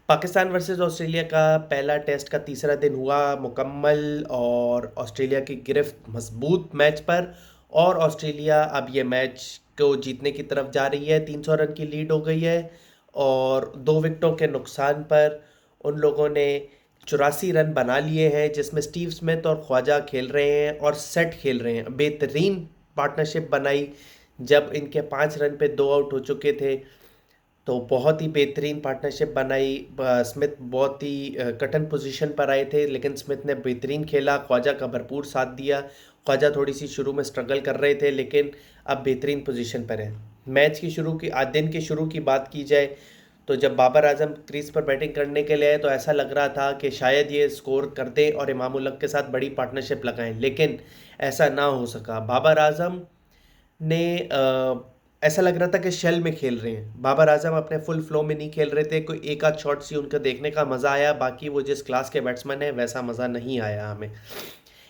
Pakistan versus Australia का पहला test का तीसरा दिन हुआ मुकम्मल और ऑस्ट्रेलिया की गिरफ्त मजबूत मैच पर। और ऑस्ट्रेलिया अब ये मैच को जीतने की तरफ जा रही है, 300 रन की लीड हो गई है। और 2 विकेटों के नुकसान पर उन लोगों ने 84 रन बना लिए हैं, जिसमें स्टीव स्मिथ और ख्वाजा खेल रहे हैं और सेट खेल रहे हैं। बेहतरीन पार्टनरशिप बनाई जब इनके 5 रन पे 2 आउट हो चुके थे, तो बहुत ही बेहतरीन पार्टनरशिप बनाई। स्मिथ बहुत ही कठिन पोजीशन पर आए थे, लेकिन स्मिथ ने बेहतरीन खेला, ख्वाजा का भरपूर साथ दिया। ख्वाजा थोड़ी सी शुरू में स्ट्रगल कर रहे थे, लेकिन अब बेहतरीन पोजीशन पर है। मैच की शुरू की आज दिन के शुरू की बात की जाए तो जब बाबर आजम क्रीज पर बैटिंग करने के लिए आए तो ऐसा लग रहा था कि शायद ये स्कोर कर दें और इमाम उल हक के साथ बड़ी पार्टनरशिप लगाएं, लेकिन ऐसा ना हो सका। बाबर आजम ने ऐसा लग रहा था कि शेल में खेल रहे हैं। बाबर आजम अपने फुल फ्लो में नहीं खेल रहे थे। कोई एक आध शॉट सी उनका देखने का मज़ा आया, बाकी वो जिस क्लास के बैट्समैन है वैसा मज़ा नहीं आया हमें।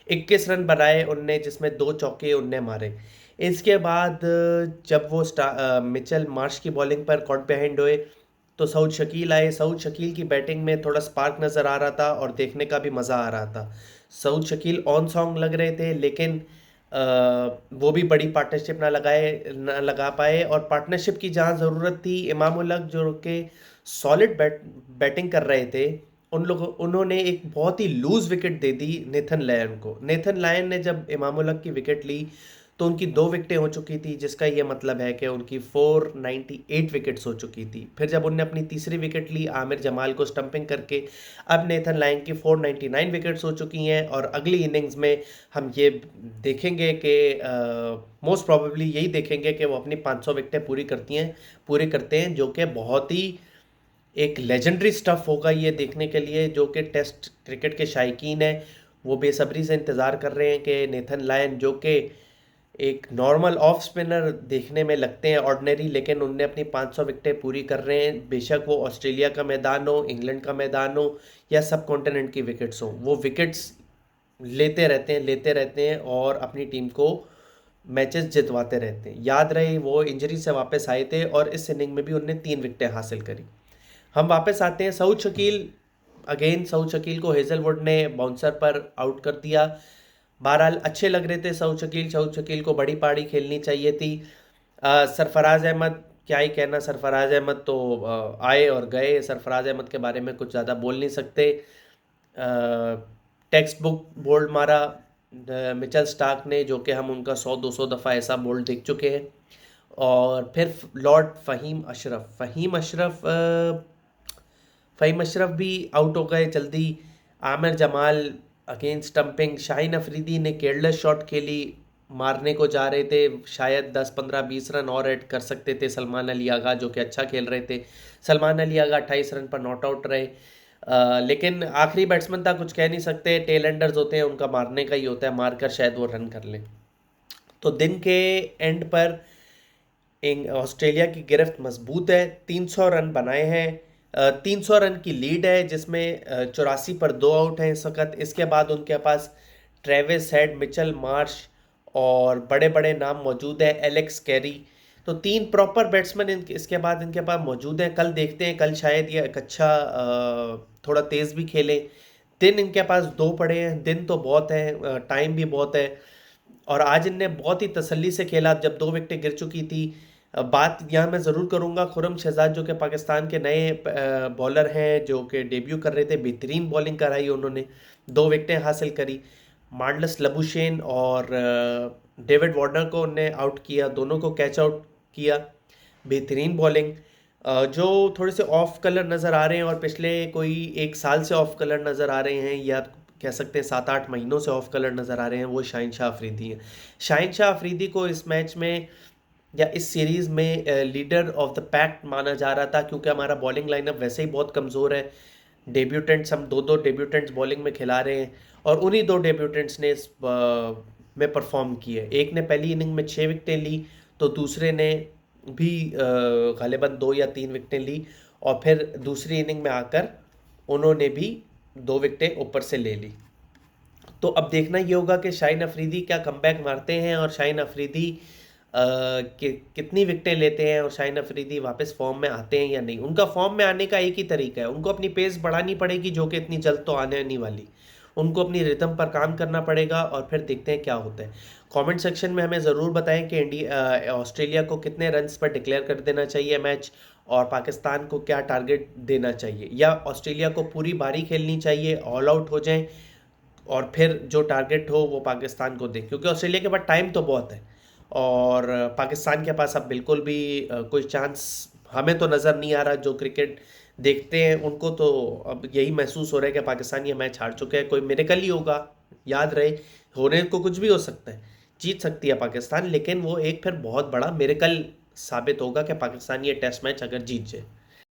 21 रन बनाए उनने, जिसमें 2 चौके उनने मारे। इसके बाद जब वो मिचेल मार्श की बॉलिंग पर कॉट बिहाइंड हुए तो सऊद शकील आए। सऊद शकील की बैटिंग में थोड़ा स्पार्क नज़र आ रहा था और देखने का भी मज़ा आ रहा था। सऊद शकील ऑन सॉन्ग लग रहे थे, लेकिन वो भी बड़ी पार्टनरशिप ना लगा पाए। और पार्टनरशिप की जहाँ ज़रूरत थी, इमाम उल हक जो कि सॉलिड बैटिंग कर रहे थे, उन्होंने एक बहुत ही लूज विकेट दे दी नेथन लायन को। नेथन लायन ने जब इमाम उल हक की विकेट ली तो उनकी 2 विकेटें हो चुकी थी, जिसका ये मतलब है कि उनकी 498 विकेट्स हो चुकी थी। फिर जब उनने अपनी तीसरी विकेट ली आमिर जमाल को स्टंपिंग करके, अब नेथन लायन की 499 विकेट्स हो चुकी हैं। और अगली इनिंग्स में हम ये देखेंगे कि मोस्ट प्रोबेबली यही देखेंगे कि वो अपनी 500 विकेटें पूरी करते हैं, जो कि बहुत ही एक लेजेंडरी स्टफ होगा ये देखने के लिए। जो कि टेस्ट क्रिकेट के शायकीन हैं वो बेसब्री से इंतज़ार कर रहे हैं कि नेथन लायन, जो कि एक नॉर्मल ऑफ स्पिनर देखने में लगते हैं ऑर्डिनरी, लेकिन उनने अपनी 500 विकेटें पूरी कर रहे हैं। बेशक वो ऑस्ट्रेलिया का मैदान हो, इंग्लैंड का मैदान हो या सब कॉन्टिनेंट की विकेट्स हो, वो विकेट्स लेते रहते हैं और अपनी टीम को मैचेस जितवाते रहते हैं। याद रहे वो इंजरी से वापस आए थे और इस इनिंग में भी उनने 3 विकेटें हासिल करी। हम वापस आते हैं सऊद शकील। अगेन सऊद शकील को हेजलवुड ने बाउंसर पर आउट कर दिया। बहरहाल अच्छे लग रहे थे सऊद शकील को बड़ी पारी खेलनी चाहिए थी। सरफराज अहमद, क्या ही कहना। सरफराज अहमद तो आए और गए। सरफराज अहमद के बारे में कुछ ज़्यादा बोल नहीं सकते। टेक्स्ट बुक बोल्ड मारा मिचेल स्टार्क ने, जो कि हम उनका 100-200 दफ़ा ऐसा बोल्ड देख चुके हैं। और फिर लॉर्ड फ़हीम अशरफ भी आउट हो गए जल्दी। Aamir Jamal again stumping. शाहीन अफरीदी ने केयरलेस शॉट खेली, मारने को जा रहे थे, शायद 10-15-20 रन और ऐड कर सकते थे सलमान अली आगा, जो कि अच्छा खेल रहे थे। सलमान अली आगा 28 रन पर नॉट आउट रहे। लेकिन आखिरी बैट्समैन था, कुछ कह नहीं सकते। टेल एंडर्स होते हैं, उनका मारने का ही होता है, मारकर शायद वो रन कर लें। तो दिन के एंड पर ऑस्ट्रेलिया की गिरफ्त मजबूत है, 300 रन बनाए हैं। 300 रन की लीड है, जिसमें 84 पर 2 आउट हैं इस वक्त। इसके बाद उनके पास ट्रेविस हेड, मिचेल मार्श और बड़े बड़े नाम मौजूद हैं, एलेक्स कैरी। तो 3 प्रॉपर बैट्समैन इसके बाद इनके पास मौजूद हैं। कल देखते हैं, कल शायद ये एक अच्छा थोड़ा तेज़ भी खेलें। दिन इनके पास 2 पड़े हैं, दिन तो बहुत है, टाइम भी बहुत है। और आज इनने बहुत ही तसल्ली से खेला जब 2 विकेटें गिर चुकी थी। बात यहाँ मैं ज़रूर करूँगा खुरम शहजाद, जो कि पाकिस्तान के नए बॉलर हैं, जो कि डेब्यू कर रहे थे। बेहतरीन बॉलिंग कराई उन्होंने, 2 विकेटें हासिल करी। मार्नस लबुशेन और डेविड वार्नर को उनने आउट किया, दोनों को कैच आउट किया। बेहतरीन बॉलिंग। जो थोड़े से ऑफ कलर नज़र आ रहे हैं और पिछले कोई 1 साल से ऑफ कलर नज़र आ रहे हैं, या कह सकते हैं 7-8 महीनों से ऑफ कलर नज़र आ रहे हैं, वो शाहीन शाह अफरीदी हैं। शाहीन शाह अफरीदी को इस मैच में या इस सीरीज़ में लीडर ऑफ द पैक माना जा रहा था, क्योंकि हमारा बॉलिंग लाइनअप वैसे ही बहुत कमज़ोर है। डेब्यूटेंट्स, हम 2-2 डेब्यूटेंट्स बॉलिंग में खिला रहे हैं और उन्हीं 2 डेब्यूटेंट्स ने इस में परफॉर्म किए। एक ने पहली इनिंग में 6 विकेटें ली, तो दूसरे ने भी गालिबन 2 या 3 विकेटें ली। और फिर दूसरी इनिंग में आकर उन्होंने भी 2 विकेटें ऊपर से ले ली। तो अब देखना ये होगा कि शाहीन अफरीदी क्या कमबैक मारते हैं। और शाहीन अफरीदी कि कितनी विकेटें लेते हैं और शाहिन अफरीदी वापस फॉर्म में आते हैं या नहीं। उनका फॉर्म में आने का एक ही तरीका है, उनको अपनी पेस बढ़ानी पड़ेगी जो कि इतनी जल्द तो आने नहीं वाली। उनको अपनी रिदम पर काम करना पड़ेगा और फिर देखते हैं क्या होता है। कमेंट सेक्शन में हमें ज़रूर बताएं कि ऑस्ट्रेलिया को कितने रन्स पर डिक्लेयर कर देना चाहिए मैच, और पाकिस्तान को क्या टारगेट देना चाहिए, या ऑस्ट्रेलिया को पूरी बारी खेलनी चाहिए, ऑल आउट हो जाएं और फिर जो टारगेट हो वो पाकिस्तान को दें, क्योंकि ऑस्ट्रेलिया के पास टाइम तो बहुत है और पाकिस्तान के पास अब बिल्कुल भी कोई चांस हमें तो नज़र नहीं आ रहा। जो क्रिकेट देखते हैं उनको तो अब यही महसूस हो रहा है कि पाकिस्तान ये मैच हार चुके हैं, कोई मिरेकल ही होगा। याद रहे, होने को कुछ भी हो सकता है, जीत सकती है पाकिस्तान, लेकिन वो एक फिर बहुत बड़ा मिरेकल साबित होगा कि पाकिस्तान ये टेस्ट मैच अगर जीत जाए।